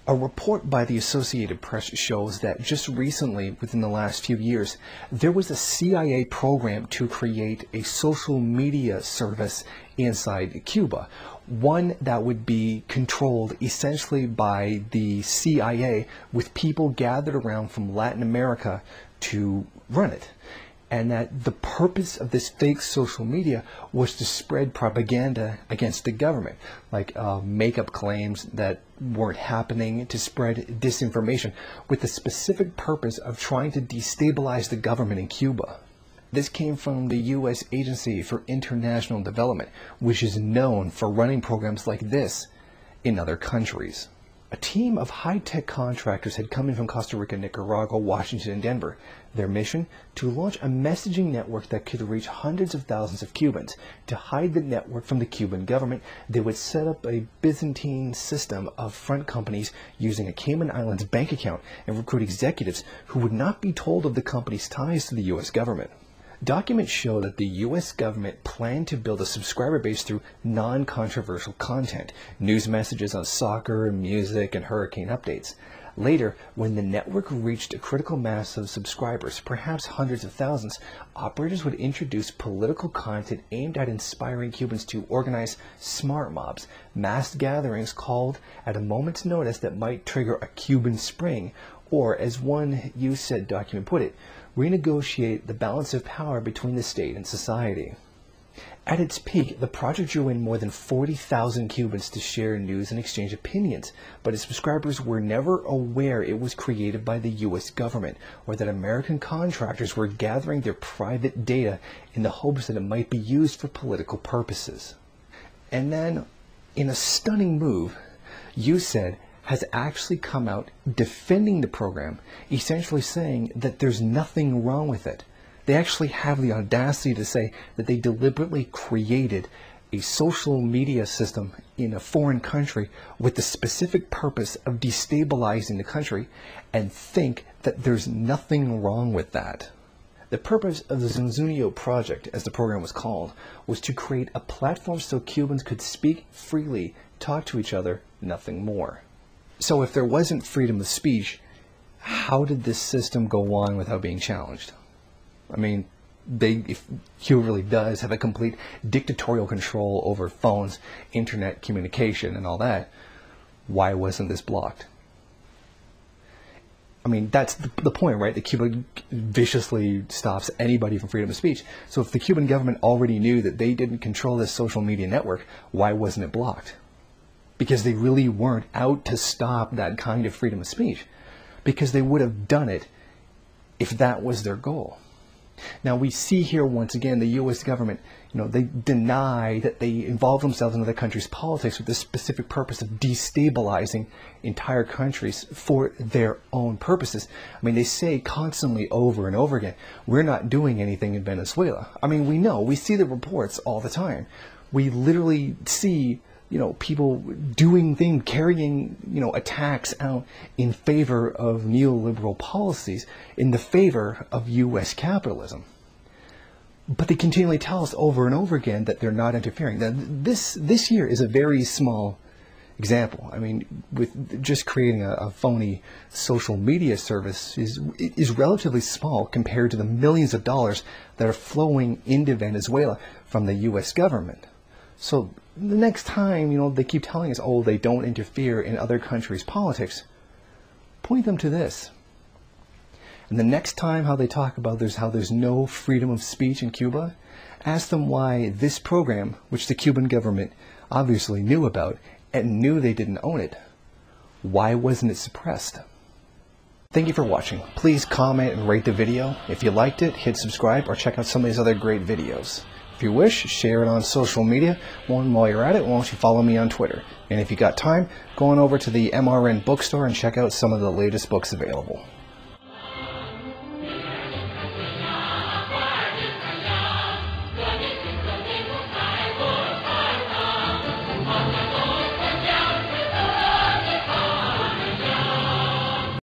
A report by the Associated Press shows that just recently, within the last few years, there was a CIA program to create a social media service inside Cuba, one that would be controlled essentially by the CIA, with people gathered around from Latin America to run it. And that the purpose of this fake social media was to spread propaganda against the government, like make up claims that weren't happening, to spread disinformation, with the specific purpose of trying to destabilize the government in Cuba. This came from the U.S. Agency for International Development, which is known for running programs like this in other countries. A team of high-tech contractors had come in from Costa Rica, Nicaragua, Washington, and Denver. Their mission? To launch a messaging network that could reach hundreds of thousands of Cubans. To hide the network from the Cuban government, they would set up a Byzantine system of front companies using a Cayman Islands bank account and recruit executives who would not be told of the company's ties to the U.S. government. Documents show that the U.S. government planned to build a subscriber base through non-controversial content, news messages on soccer, music, and hurricane updates. Later, when the network reached a critical mass of subscribers, perhaps hundreds of thousands, operators would introduce political content aimed at inspiring Cubans to organize smart mobs, mass gatherings called at a moment's notice that might trigger a Cuban spring, or, as one USAID document put it, renegotiate the balance of power between the state and society. At its peak, the project drew in more than 40,000 Cubans to share news and exchange opinions, but its subscribers were never aware it was created by the U.S. government, or that American contractors were gathering their private data in the hopes that it might be used for political purposes. And then, in a stunning move, USAID has actually come out defending the program, essentially saying that there's nothing wrong with it. They actually have the audacity to say that they deliberately created a social media system in a foreign country with the specific purpose of destabilizing the country, and think that there's nothing wrong with that. The purpose of the Zunzunio project, as the program was called, was to create a platform so Cubans could speak freely, talk to each other, nothing more. So if there wasn't freedom of speech, how did this system go on without being challenged? I mean, if Cuba really does have a complete dictatorial control over phones, internet communication, and all that, why wasn't this blocked? I mean, that's the point, right? That Cuba viciously stops anybody from freedom of speech. So if the Cuban government already knew that they didn't control this social media network, why wasn't it blocked? Because they really weren't out to stop that kind of freedom of speech, because they would have done it if that was their goal. Now we see here once again the U.S. government, they deny that they involve themselves in other countries' politics with the specific purpose of destabilizing entire countries for their own purposes. I mean, they say constantly over and over again, we're not doing anything in Venezuela. I mean, we see the reports all the time. We literally see people carrying, attacks out in favor of neoliberal policies, in the favor of U.S. capitalism. But they continually tell us over and over again that they're not interfering. Now, this year is a very small example. I mean, with just creating a phony social media service is relatively small compared to the millions of dollars that are flowing into Venezuela from the U.S. government. So the next time, they keep telling us, oh, they don't interfere in other countries' politics, point them to this. And the next time how they talk about how there's no freedom of speech in Cuba, ask them why this program, which the Cuban government obviously knew about and knew they didn't own it, why wasn't it suppressed? Thank you for watching. Please comment and rate the video. If you liked it, hit subscribe or check out some of these other great videos. If you wish, share it on social media. While you're at it, why don't you follow me on Twitter? And if you got time, go on over to the MRN bookstore and check out some of the latest books available.